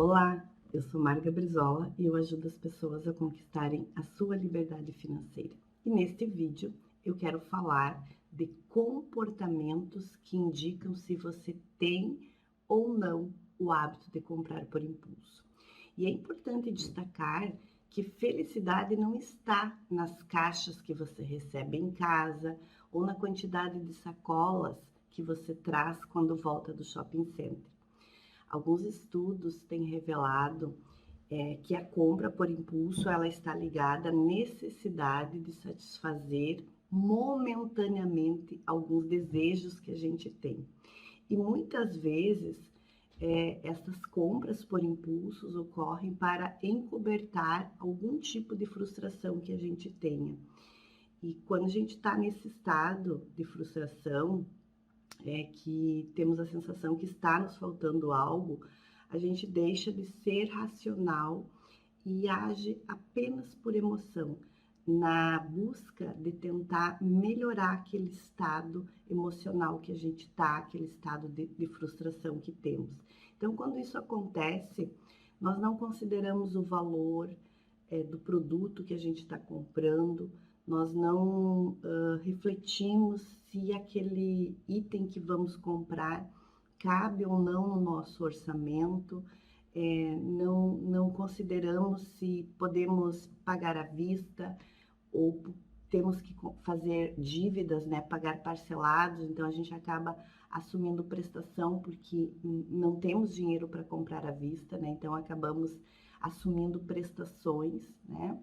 Olá, eu sou Marga Brizola e eu ajudo as pessoas a conquistarem a sua liberdade financeira. E neste vídeo eu quero falar de comportamentos que indicam se você tem ou não o hábito de comprar por impulso. E é importante destacar que felicidade não está nas caixas que você recebe em casa ou na quantidade de sacolas que você traz quando volta do shopping center. Alguns estudos têm revelado que a compra por impulso ela está ligada à necessidade de satisfazer momentaneamente alguns desejos que a gente tem. E muitas vezes essas compras por impulsos ocorrem para encobertar algum tipo de frustração que a gente tenha. E quando a gente está nesse estado de frustração, que temos a sensação que está nos faltando algo, a gente deixa de ser racional e age apenas por emoção, na busca de tentar melhorar aquele estado emocional que a gente está, aquele estado de frustração que temos. Então, quando isso acontece, nós não consideramos o valor do produto que a gente está comprando, nós não refletimos se aquele item que vamos comprar cabe ou não no nosso orçamento, não consideramos se podemos pagar à vista ou temos que fazer dívidas, né, pagar parcelados, então a gente acaba assumindo prestação porque não temos dinheiro para comprar à vista, né, então acabamos assumindo prestações, né.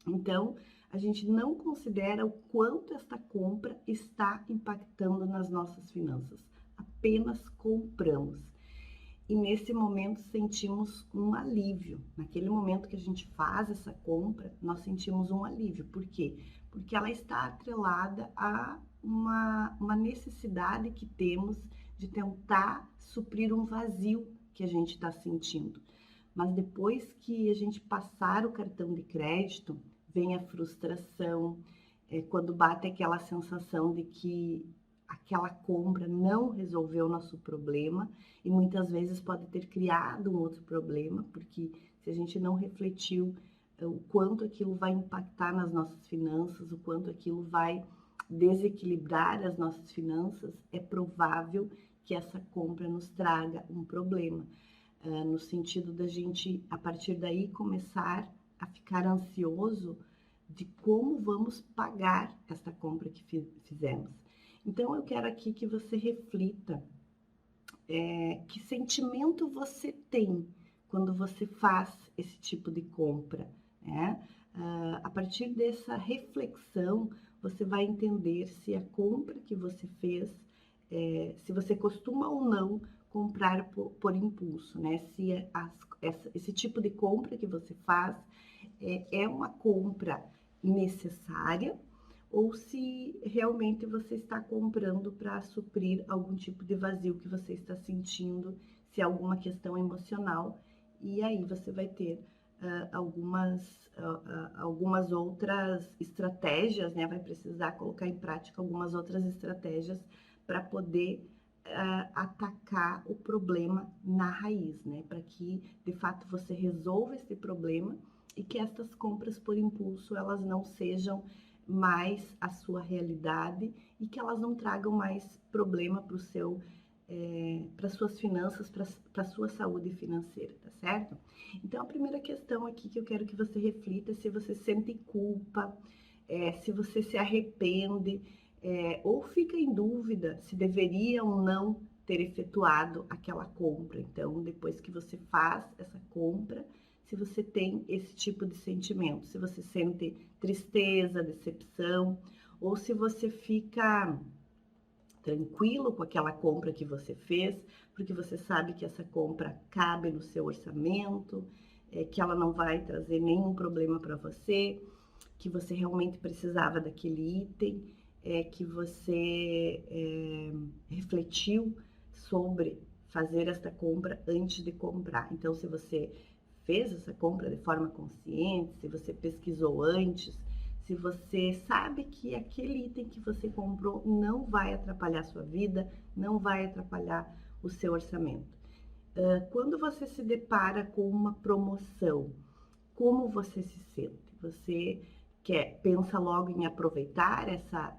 Então, a gente não considera o quanto esta compra está impactando nas nossas finanças, apenas compramos. E nesse momento sentimos um alívio. Naquele momento que a gente faz essa compra, nós sentimos um alívio. Por quê? Porque ela está atrelada a uma necessidade que temos de tentar suprir um vazio que a gente está sentindo. Mas depois que a gente passar o cartão de crédito, vem a frustração, quando bate aquela sensação de que aquela compra não resolveu o nosso problema e muitas vezes pode ter criado um outro problema, porque se a gente não refletiu o quanto aquilo vai impactar nas nossas finanças, o quanto aquilo vai desequilibrar as nossas finanças, é provável que essa compra nos traga um problema, no sentido da gente, a partir daí, começar a ficar ansioso de como vamos pagar essa compra que fizemos. Então, eu quero aqui que você reflita que sentimento você tem quando você faz esse tipo de compra, né? A partir dessa reflexão, você vai entender se a compra que você fez, se você costuma ou não comprar por impulso, né? Se esse tipo de compra que você faz é uma compra necessária ou se realmente você está comprando para suprir algum tipo de vazio que você está sentindo, se é alguma questão emocional, e aí você vai ter algumas outras estratégias, né? Vai precisar colocar em prática algumas outras estratégias para poder atacar o problema na raiz, né? Para que, de fato, você resolva esse problema e que estas compras por impulso, elas não sejam mais a sua realidade e que elas não tragam mais problema para as suas finanças, para a sua saúde financeira, tá certo? Então, a primeira questão aqui que eu quero que você reflita é se você sente culpa, se você se arrepende, ou fica em dúvida se deveria ou não ter efetuado aquela compra. Então, depois que você faz essa compra, se você tem esse tipo de sentimento, se você sente tristeza, decepção, ou se você fica tranquilo com aquela compra que você fez, porque você sabe que essa compra cabe no seu orçamento, que ela não vai trazer nenhum problema para você, que você realmente precisava daquele item, que você refletiu sobre fazer essa compra antes de comprar. Então, se você fez essa compra de forma consciente, se você pesquisou antes, se você sabe que aquele item que você comprou não vai atrapalhar a sua vida, não vai atrapalhar o seu orçamento. Quando você se depara com uma promoção, como você se sente? Você pensa logo em aproveitar essa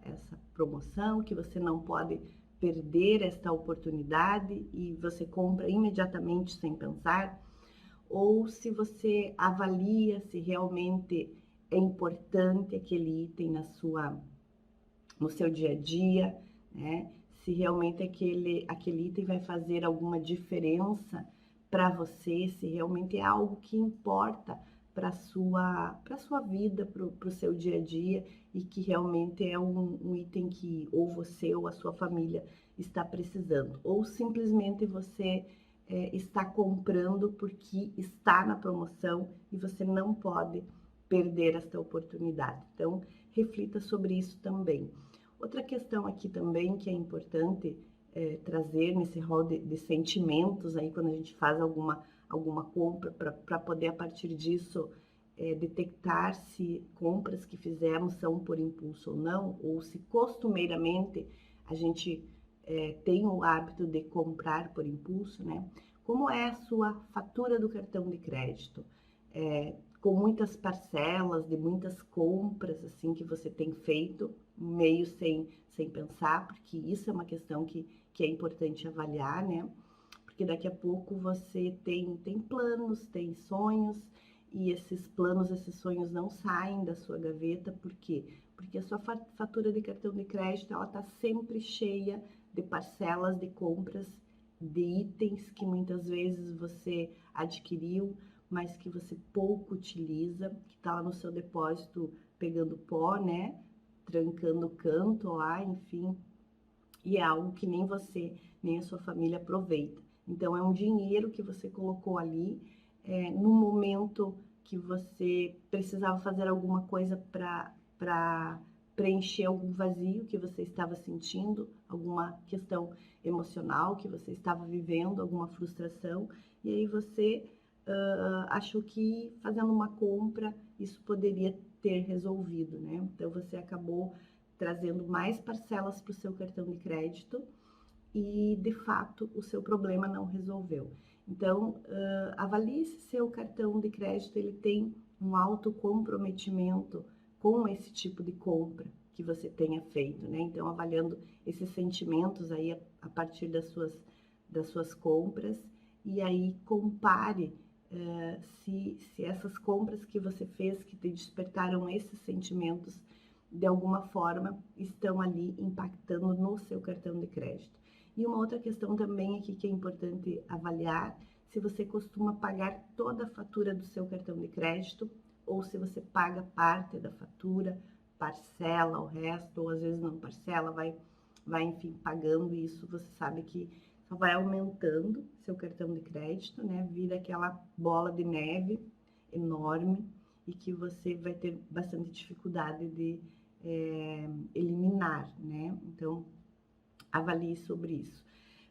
promoção, que você não pode perder esta oportunidade e você compra imediatamente sem pensar? Ou se você avalia se realmente é importante aquele item no seu dia a dia, né? Se realmente aquele item vai fazer alguma diferença para você, se realmente é algo que importa para a sua vida, para o seu dia a dia, e que realmente é um item que ou você ou a sua família está precisando. Ou simplesmente você está comprando porque está na promoção e você não pode perder esta oportunidade. Então, reflita sobre isso também. Outra questão aqui também que é importante trazer nesse rol de sentimentos aí quando a gente faz alguma compra para poder a partir disso detectar se compras que fizemos são por impulso ou se costumeiramente a gente tem o hábito de comprar por impulso, né? Como é a sua fatura do cartão de crédito? Com muitas parcelas, de muitas compras assim que você tem feito, meio sem pensar, porque isso é uma questão que é importante avaliar, né? Porque daqui a pouco você tem planos, tem sonhos, e esses planos, esses sonhos não saem da sua gaveta, por quê? Porque a sua fatura de cartão de crédito, ela está sempre cheia de parcelas de compras de itens que muitas vezes você adquiriu, mas que você pouco utiliza, que está lá no seu depósito pegando pó, né? Trancando o canto lá, enfim, e é algo que nem você, nem a sua família aproveita. Então, é um dinheiro que você colocou ali no momento que você precisava fazer alguma coisa para preencher algum vazio que você estava sentindo, alguma questão emocional que você estava vivendo, alguma frustração, e aí você achou que fazendo uma compra isso poderia ter resolvido, né? Então você acabou trazendo mais parcelas para o seu cartão de crédito e, de fato, o seu problema não resolveu. Então, avalie se seu cartão de crédito ele tem um alto comprometimento com esse tipo de compra que você tenha feito, né? Então, avaliando esses sentimentos aí a partir das suas compras, e aí compare se essas compras que você fez, que te despertaram esses sentimentos, de alguma forma estão ali impactando no seu cartão de crédito. E uma outra questão também aqui que é importante avaliar, se você costuma pagar toda a fatura do seu cartão de crédito ou se você paga parte da fatura, parcela o resto, ou às vezes não parcela, vai enfim, pagando isso, você sabe que só vai aumentando seu cartão de crédito, né? Vira aquela bola de neve enorme e que você vai ter bastante dificuldade de eliminar, né? Então, avalie sobre isso.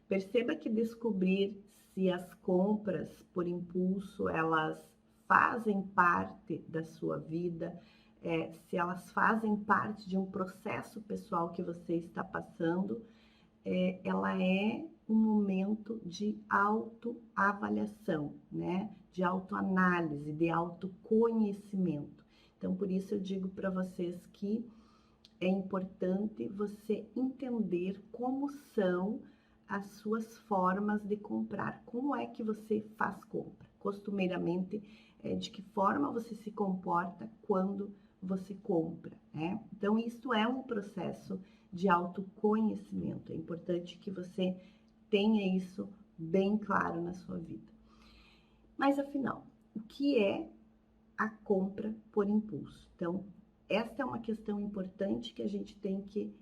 Perceba que descobrir se as compras por impulso, elas fazem parte da sua vida, se elas fazem parte de um processo pessoal que você está passando, ela é um momento de autoavaliação, né? De autoanálise, de autoconhecimento. Então, por isso eu digo para vocês que é importante você entender como são as suas formas de comprar, como é que você faz compra. Costumeiramente, de que forma você se comporta quando você compra, né? Então, isso é um processo de autoconhecimento. É importante que você tenha isso bem claro na sua vida. Mas, afinal, o que é a compra por impulso? Então, esta é uma questão importante que a gente tem que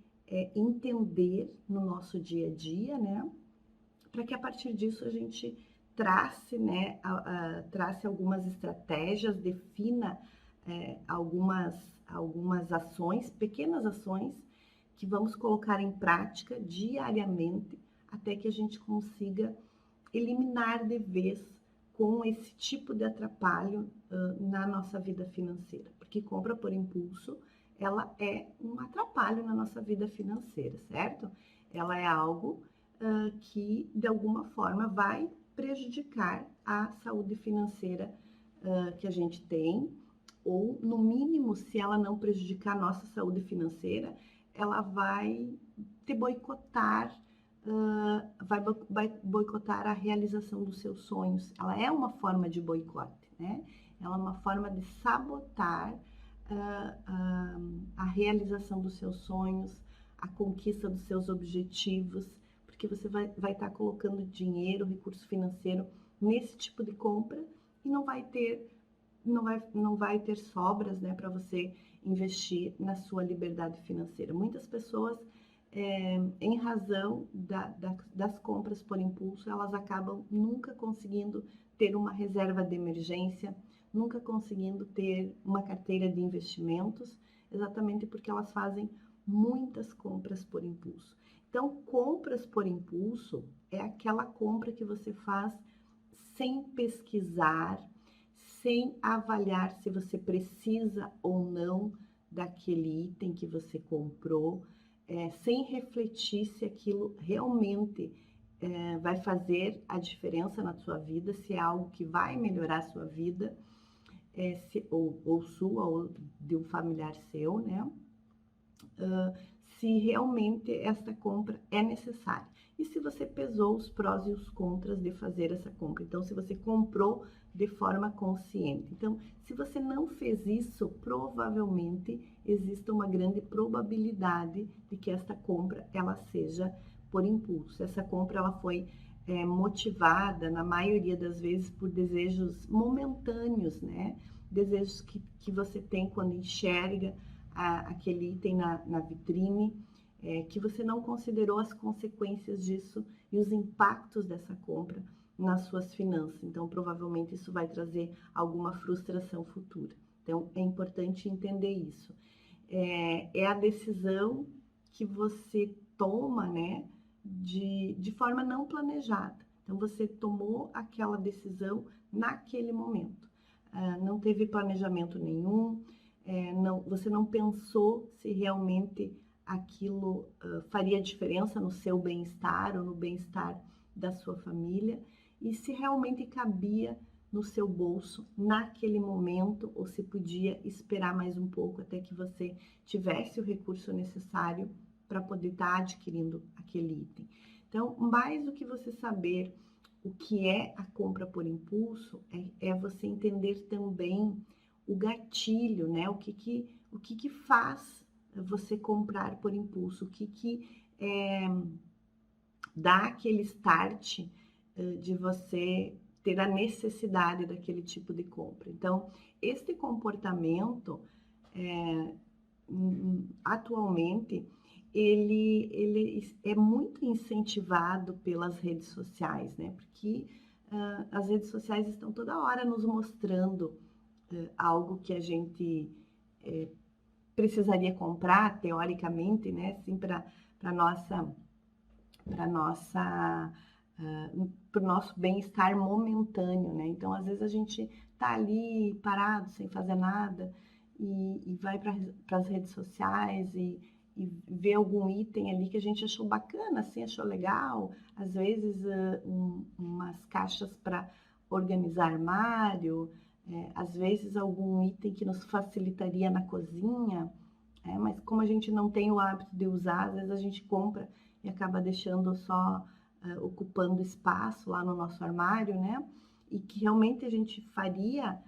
entender no nosso dia a dia, né? Para que a partir disso a gente trace, né, trace algumas estratégias, defina algumas ações, pequenas ações, que vamos colocar em prática diariamente até que a gente consiga eliminar de vez com esse tipo de atrapalho na nossa vida financeira. Porque compra por impulso, ela é um atrapalho na nossa vida financeira, certo? Ela é algo que, de alguma forma, vai prejudicar a saúde financeira que a gente tem, ou no mínimo, se ela não prejudicar a nossa saúde financeira, ela vai te boicotar, vai boicotar a realização dos seus sonhos. Ela é uma forma de boicote, né? Ela é uma forma de sabotar a realização dos seus sonhos, a conquista dos seus objetivos, porque você vai estar colocando dinheiro, recurso financeiro nesse tipo de compra e não vai ter sobras, né, para você investir na sua liberdade financeira. Muitas pessoas, em razão das compras por impulso, elas acabam nunca conseguindo ter uma reserva de emergência, nunca conseguindo ter uma carteira de investimentos, exatamente porque elas fazem muitas compras por impulso. Então, compras por impulso é aquela compra que você faz sem pesquisar, sem avaliar se você precisa ou não daquele item que você comprou, sem refletir se aquilo realmente vai fazer a diferença na sua vida, se é algo que vai melhorar a sua vida, ou sua, ou de um familiar seu, né? Se realmente essa compra é necessária. E se você pesou os prós e os contras de fazer essa compra. Então, se você comprou de forma consciente. Então, se você não fez isso, provavelmente existe uma grande probabilidade de que esta compra ela seja por impulso. Essa compra ela foi motivada, na maioria das vezes, por desejos momentâneos, né? Desejos que você tem quando enxerga aquele item na vitrine, que você não considerou as consequências disso e os impactos dessa compra nas suas finanças. Então, provavelmente isso vai trazer alguma frustração futura. Então, é importante entender isso. É a decisão que você toma, né, de forma não planejada. Então, você tomou aquela decisão naquele momento. Não teve planejamento nenhum, você não pensou se realmente aquilo faria diferença no seu bem-estar ou no bem-estar da sua família e se realmente cabia no seu bolso naquele momento ou se podia esperar mais um pouco até que você tivesse o recurso necessário para poder estar adquirindo aquele item. Então, mais do que você saber o que é a compra por impulso, é você entender também o gatilho, né? O que faz você comprar por impulso, o que dá aquele start de você ter a necessidade daquele tipo de compra. Então, este comportamento, atualmente, ele é muito incentivado pelas redes sociais, né? Porque as redes sociais estão toda hora nos mostrando algo que a gente precisaria comprar, teoricamente, né? Assim, para o nosso bem-estar momentâneo, né? Então, às vezes a gente tá ali parado, sem fazer nada, e vai para as redes sociais e vê algum item ali que a gente achou bacana, assim, achou legal. Às vezes, umas caixas para organizar armário, às vezes algum item que nos facilitaria na cozinha, mas como a gente não tem o hábito de usar, às vezes a gente compra e acaba deixando só ocupando espaço lá no nosso armário, né? E que realmente a gente faria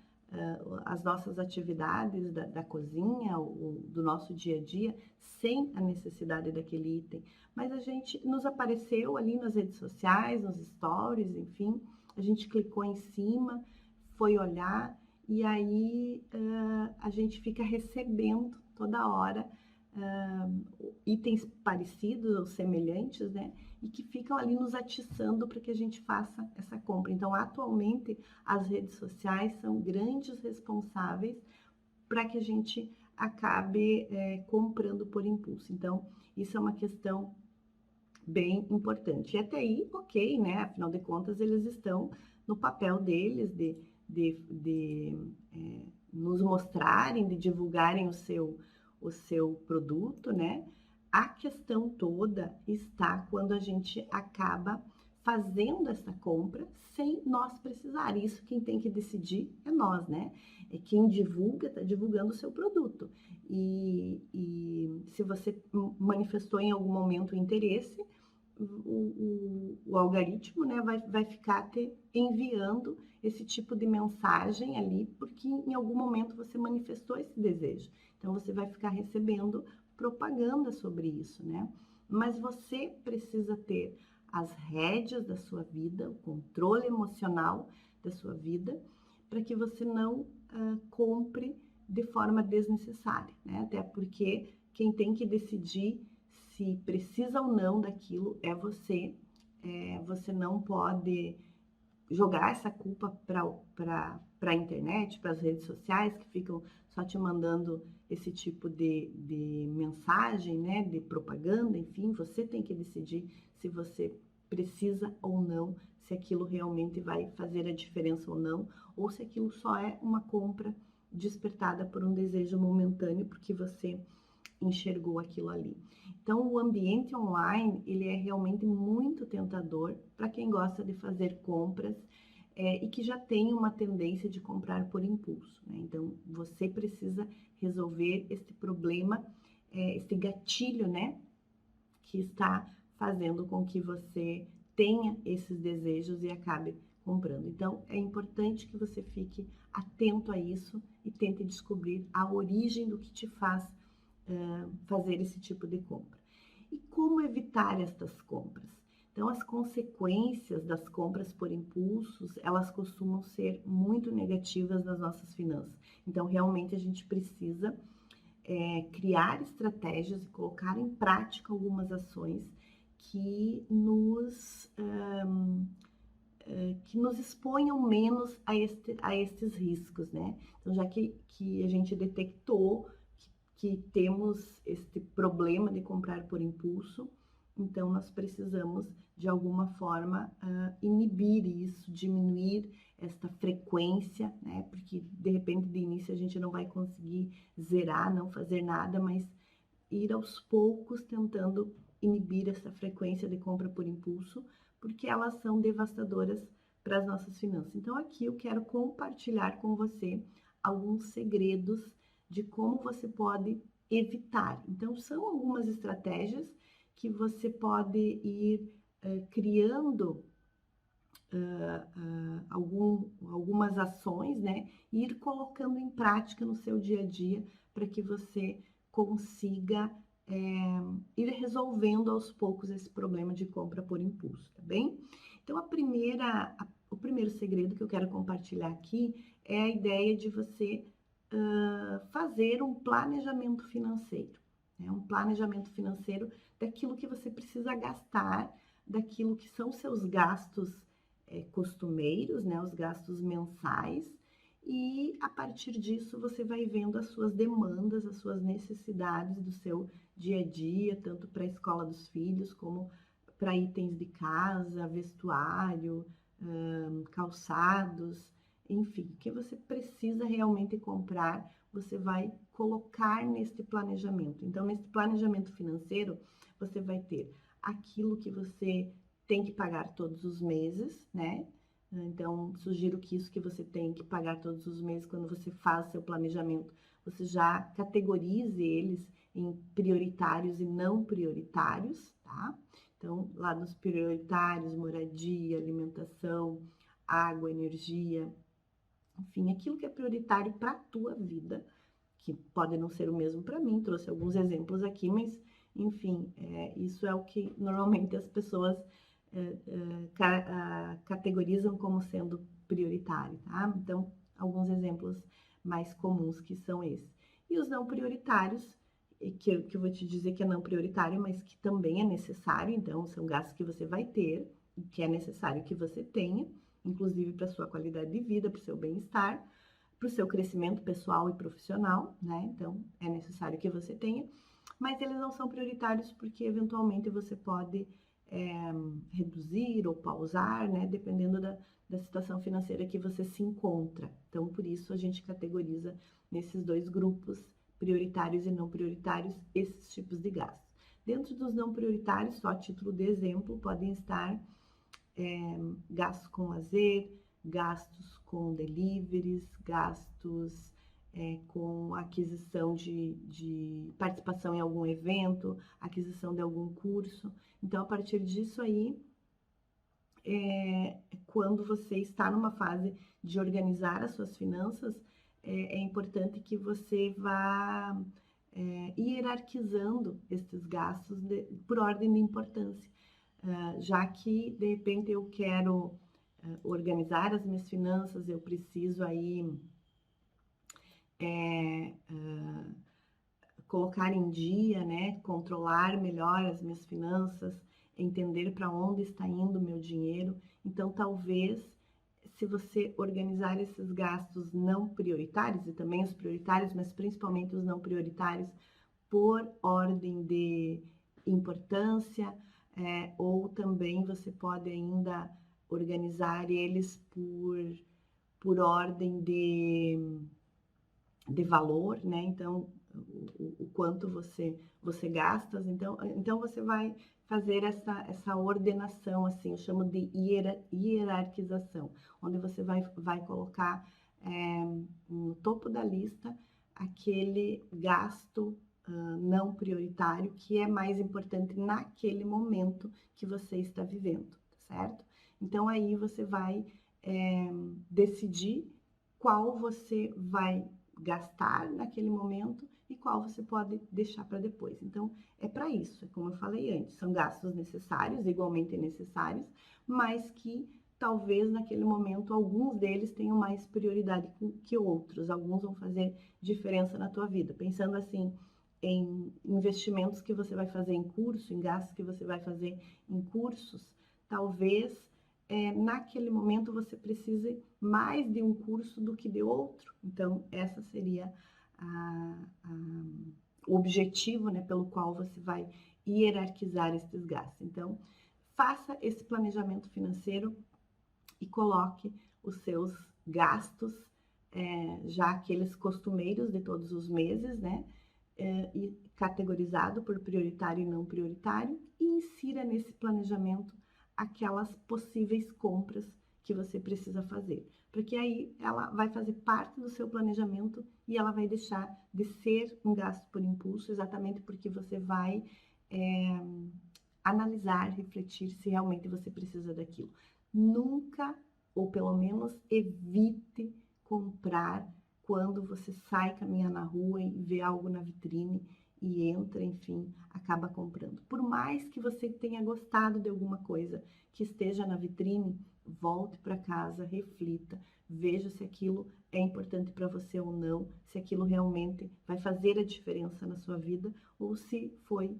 as nossas atividades da cozinha, do nosso dia a dia, sem a necessidade daquele item. Mas a gente nos apareceu ali nas redes sociais, nos stories, enfim, a gente clicou em cima, foi olhar e aí a gente fica recebendo toda hora itens parecidos ou semelhantes, né? E que ficam ali nos atiçando para que a gente faça essa compra. Então, atualmente, as redes sociais são grandes responsáveis para que a gente acabe comprando por impulso. Então, isso é uma questão bem importante. E até aí, ok, né? Afinal de contas, eles estão no papel deles de nos mostrarem, de divulgarem o seu produto, né? A questão toda está quando a gente acaba fazendo essa compra sem nós precisar. Isso quem tem que decidir é nós, né? É quem divulga, está divulgando o seu produto. E se você manifestou em algum momento o interesse, o algoritmo, né, vai ficar te enviando esse tipo de mensagem ali, porque em algum momento você manifestou esse desejo. Então, você vai ficar recebendo propaganda sobre isso, né? Mas você precisa ter as rédeas da sua vida, o controle emocional da sua vida, para que você não compre de forma desnecessária, né? Até porque quem tem que decidir se precisa ou não daquilo é você. Você não pode jogar essa culpa para a internet, para as redes sociais, que ficam só te mandando esse tipo de mensagem, né, de propaganda, enfim, você tem que decidir se você precisa ou não, se aquilo realmente vai fazer a diferença ou não, ou se aquilo só é uma compra despertada por um desejo momentâneo, porque você enxergou aquilo ali. Então, o ambiente online, ele é realmente muito tentador para quem gosta de fazer compras e que já tem uma tendência de comprar por impulso, né? Então, você precisa resolver este problema, este gatilho, né, que está fazendo com que você tenha esses desejos e acabe comprando. Então, é importante que você fique atento a isso e tente descobrir a origem do que te faz fazer esse tipo de compra. E como evitar estas compras? Então, as consequências das compras por impulsos, elas costumam ser muito negativas nas nossas finanças. Então, realmente, a gente precisa criar estratégias e colocar em prática algumas ações que nos exponham menos a estes riscos, né? Então, já que a gente detectou que temos este problema de comprar por impulso, então nós precisamos de alguma forma inibir isso, diminuir esta frequência, né? Porque de repente de início a gente não vai conseguir zerar, não fazer nada, mas ir aos poucos tentando inibir essa frequência de compra por impulso, porque elas são devastadoras para as nossas finanças. Então aqui eu quero compartilhar com você alguns segredos de como você pode evitar. Então, são algumas estratégias que você pode ir criando algumas ações, né? E ir colocando em prática no seu dia a dia para que você consiga ir resolvendo aos poucos esse problema de compra por impulso, tá bem? Então, o primeiro segredo que eu quero compartilhar aqui é a ideia de você fazer um planejamento financeiro, né? Um planejamento financeiro daquilo que você precisa gastar, daquilo que são seus gastos costumeiros, né? Os gastos mensais, e a partir disso você vai vendo as suas demandas, as suas necessidades do seu dia a dia, tanto para a escola dos filhos, como para itens de casa, vestuário, calçados, enfim, o que você precisa realmente comprar, você vai colocar neste planejamento. Então, nesse planejamento financeiro, você vai ter aquilo que você tem que pagar todos os meses, né? Então, sugiro que isso que você tem que pagar todos os meses, quando você faz seu planejamento, você já categorize eles em prioritários e não prioritários, tá? Então, lá nos prioritários, moradia, alimentação, água, energia, enfim, aquilo que é prioritário para a tua vida, que pode não ser o mesmo para mim, trouxe alguns exemplos aqui, mas, enfim, isso é o que normalmente as pessoas categorizam como sendo prioritário, tá? Então, alguns exemplos mais comuns que são esses. E os não prioritários, que eu vou te dizer que é não prioritário, mas que também é necessário, então, são gastos que você vai ter e que é necessário que você tenha, inclusive para a sua qualidade de vida, para o seu bem-estar, para o seu crescimento pessoal e profissional, né? Então, é necessário que você tenha, mas eles não são prioritários porque, eventualmente, você pode reduzir ou pausar, né? Dependendo da situação financeira que você se encontra. Então, por isso, a gente categoriza nesses dois grupos, prioritários e não prioritários, esses tipos de gastos. Dentro dos não prioritários, só a título de exemplo, podem estar gastos com lazer, gastos com deliveries, gastos com aquisição de participação em algum evento, aquisição de algum curso. Então, a partir disso aí, quando você está numa fase de organizar as suas finanças, é importante que você vá hierarquizando esses gastos por ordem de importância. Já que, de repente, eu quero organizar as minhas finanças, eu preciso aí colocar em dia, né, controlar melhor as minhas finanças, entender para onde está indo o meu dinheiro. Então, talvez, se você organizar esses gastos não prioritários, e também os prioritários, mas principalmente os não prioritários, por ordem de importância, ou também você pode ainda organizar eles por ordem de valor, né? Então, o quanto você gasta, então você vai fazer essa ordenação, assim, eu chamo de hierarquização, onde você vai colocar no topo da lista aquele gasto não prioritário que é mais importante naquele momento que você está vivendo, certo? Então aí você vai decidir qual você vai gastar naquele momento e qual você pode deixar para depois. Então, é para isso, como eu falei antes, são gastos necessários, igualmente necessários, mas que talvez naquele momento alguns deles tenham mais prioridade que outros, alguns vão fazer diferença na tua vida. Pensando assim, em investimentos que você vai fazer em curso, em gastos que você vai fazer em cursos, talvez naquele momento você precise mais de um curso do que de outro. Então, essa seria o objetivo, né, pelo qual você vai hierarquizar esses gastos. Então, faça esse planejamento financeiro e coloque os seus gastos, já aqueles costumeiros de todos os meses, né, e categorizado por prioritário e não prioritário, e insira nesse planejamento aquelas possíveis compras que você precisa fazer, porque aí ela vai fazer parte do seu planejamento e ela vai deixar de ser um gasto por impulso, exatamente porque você vai analisar, refletir se realmente você precisa daquilo. Nunca, ou pelo menos evite comprar quando você sai caminhar na rua e vê algo na vitrine e entra, enfim, acaba comprando. Por mais que você tenha gostado de alguma coisa que esteja na vitrine, volte para casa, reflita, veja se aquilo é importante para você ou não, se aquilo realmente vai fazer a diferença na sua vida ou se foi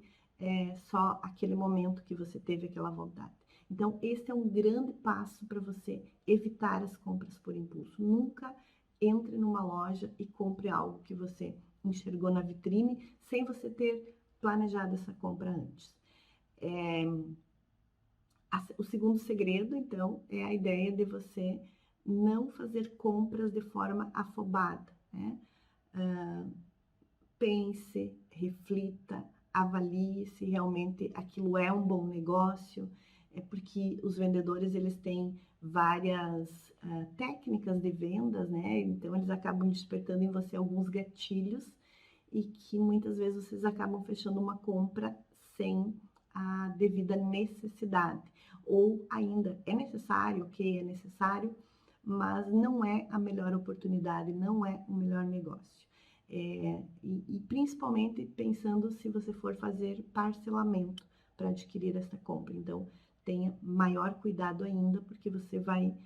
só aquele momento que você teve aquela vontade. Então, esse é um grande passo para você evitar as compras por impulso. Nunca entre numa loja e compre algo que você enxergou na vitrine sem você ter planejado essa compra antes. O segundo segredo, então, é a ideia de você não fazer compras de forma afobada, né? Pense, reflita, avalie se realmente aquilo é um bom negócio, porque os vendedores eles têm várias técnicas de vendas, né? Então eles acabam despertando em você alguns gatilhos e que muitas vezes vocês acabam fechando uma compra sem a devida necessidade. Ou ainda é necessário, ok, é necessário, mas não é a melhor oportunidade, não é o melhor negócio. E principalmente pensando se você for fazer parcelamento para adquirir essa compra. Então, tenha maior cuidado ainda, porque você vai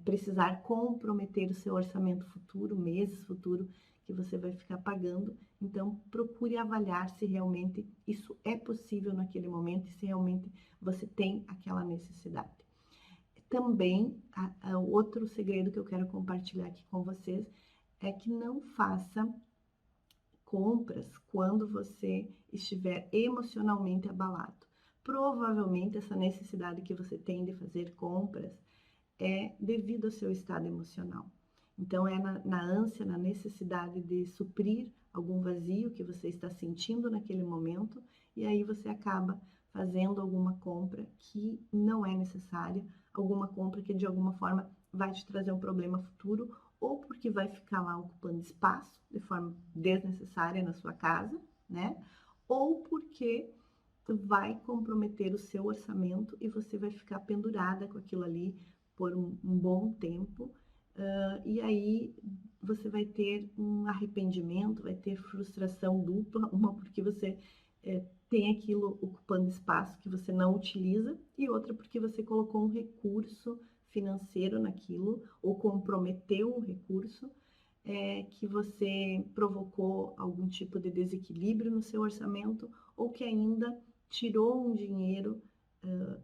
precisar comprometer o seu orçamento futuro, meses futuro, que você vai ficar pagando. Então, procure avaliar se realmente isso é possível naquele momento e se realmente você tem aquela necessidade. Também, outro segredo que eu quero compartilhar aqui com vocês é que não faça compras quando você estiver emocionalmente abalado. Provavelmente essa necessidade que você tem de fazer compras é devido ao seu estado emocional. Então é na ânsia, na necessidade de suprir algum vazio que você está sentindo naquele momento, e aí você acaba fazendo alguma compra que não é necessária, alguma compra que de alguma forma vai te trazer um problema futuro, ou porque vai ficar lá ocupando espaço de forma desnecessária na sua casa, né? Ou porque vai comprometer o seu orçamento e você vai ficar pendurada com aquilo ali por um bom tempo. E aí você vai ter um arrependimento, vai ter frustração dupla, uma porque você tem aquilo ocupando espaço que você não utiliza, e outra porque você colocou um recurso financeiro naquilo, ou comprometeu um recurso que você provocou algum tipo de desequilíbrio no seu orçamento, ou que ainda tirou um dinheiro,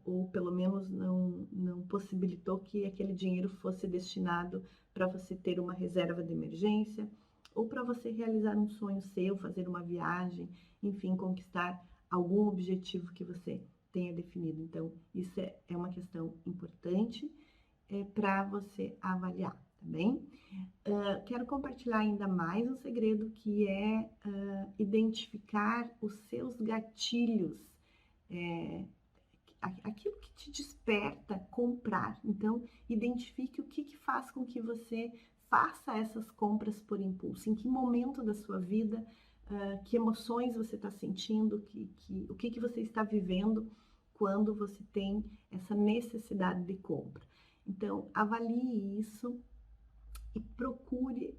ou pelo menos não possibilitou que aquele dinheiro fosse destinado para você ter uma reserva de emergência, ou para você realizar um sonho seu, fazer uma viagem, enfim, conquistar algum objetivo que você tenha definido. Então, isso é uma questão importante para você avaliar, tá bem? Quero compartilhar ainda mais um segredo, que é identificar os seus gatilhos, aquilo que te desperta comprar. Então, identifique o que faz com que você faça essas compras por impulso, em que momento da sua vida, que emoções você está sentindo, o que você está vivendo quando você tem essa necessidade de compra. Então, avalie isso e procure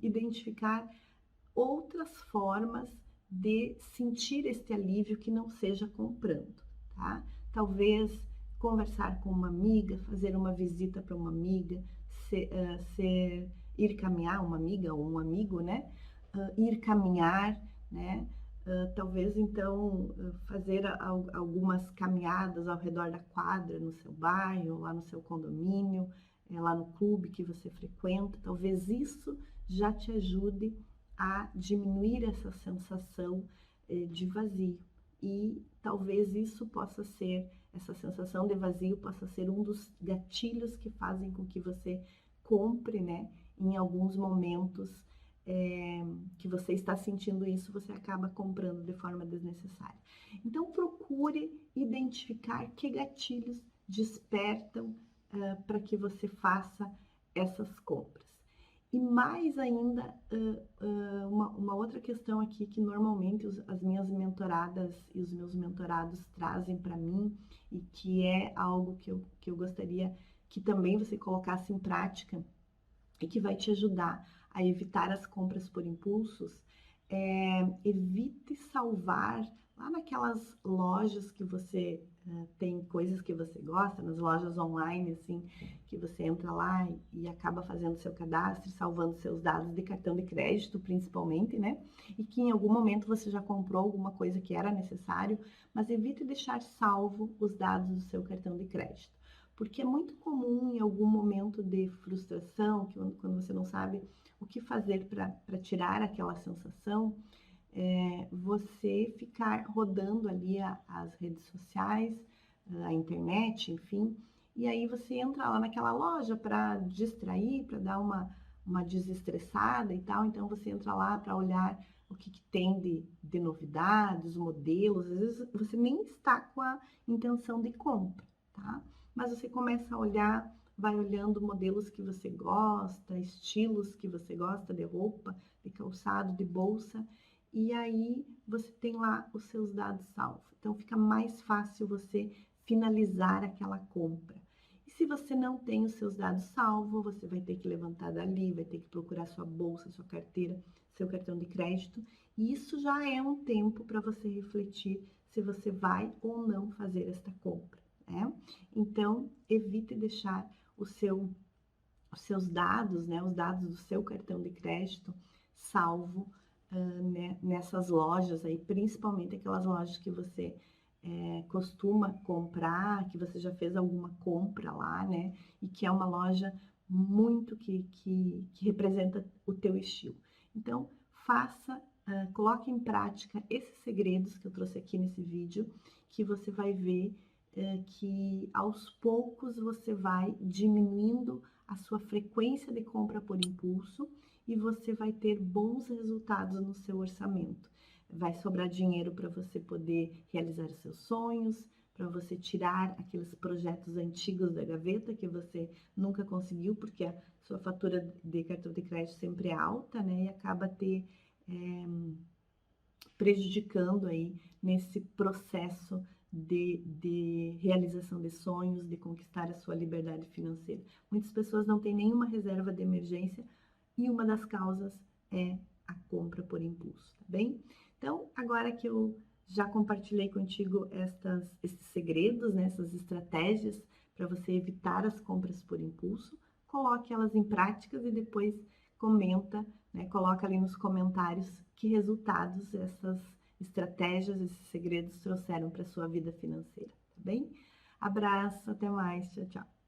identificar outras formas de sentir este alívio que não seja comprando, tá? Talvez conversar com uma amiga, fazer uma visita para uma amiga, ir caminhar, uma amiga ou um amigo, né? Ir caminhar, né? Talvez então fazer algumas caminhadas ao redor da quadra no seu bairro, lá no seu condomínio, lá no clube que você frequenta. Talvez isso já te ajude a diminuir essa sensação de vazio. E talvez essa sensação de vazio possa ser um dos gatilhos que fazem com que você compre, né? Em alguns momentos que você está sentindo isso, você acaba comprando de forma desnecessária. Então, procure identificar que gatilhos despertam para que você faça essas compras. E mais ainda, uma outra questão aqui que normalmente as minhas mentoradas e os meus mentorados trazem para mim, e que é algo que eu gostaria que também você colocasse em prática e que vai te ajudar a evitar as compras por impulsos, evite salvar lá naquelas lojas que você tem coisas que você gosta, nas lojas online, assim, que você entra lá e acaba fazendo seu cadastro, salvando seus dados de cartão de crédito, principalmente, né? E que em algum momento você já comprou alguma coisa que era necessário, mas evite deixar salvo os dados do seu cartão de crédito. Porque é muito comum em algum momento de frustração, quando você não sabe o que fazer para tirar aquela sensação, você ficar rodando ali as redes sociais, a internet, enfim, e aí você entra lá naquela loja para distrair, para dar uma desestressada e tal, então você entra lá para olhar o que tem de novidades, modelos, às vezes você nem está com a intenção de compra, tá? Mas você começa a olhar, vai olhando modelos que você gosta, estilos que você gosta de roupa, de calçado, de bolsa, e aí você tem lá os seus dados salvos. Então fica mais fácil você finalizar aquela compra. E se você não tem os seus dados salvos, você vai ter que levantar dali, vai ter que procurar sua bolsa, sua carteira, seu cartão de crédito. E isso já é um tempo para você refletir se você vai ou não fazer esta compra, né? Então, evite deixar os seus dados, né, os dados do seu cartão de crédito salvo né, nessas lojas aí, principalmente aquelas lojas que você costuma comprar, que você já fez alguma compra lá, né, e que é uma loja muito que representa o teu estilo. Então, coloque em prática esses segredos que eu trouxe aqui nesse vídeo, que você vai ver que aos poucos você vai diminuindo a sua frequência de compra por impulso e você vai ter bons resultados no seu orçamento. vai sobrar dinheiro para você poder realizar os seus sonhos, para você tirar aqueles projetos antigos da gaveta que você nunca conseguiu, porque a sua fatura de cartão de crédito sempre é alta, né? E acaba prejudicando aí nesse processo de realização de sonhos, de conquistar a sua liberdade financeira. Muitas pessoas não têm nenhuma reserva de emergência e uma das causas é a compra por impulso, tá bem? Então, agora que eu já compartilhei contigo esses segredos, né, essas estratégias para você evitar as compras por impulso, coloque elas em práticas e depois comenta, né, coloca ali nos comentários que resultados essas estratégias, esses segredos trouxeram para a sua vida financeira, tá bem? Abraço, até mais, tchau, tchau.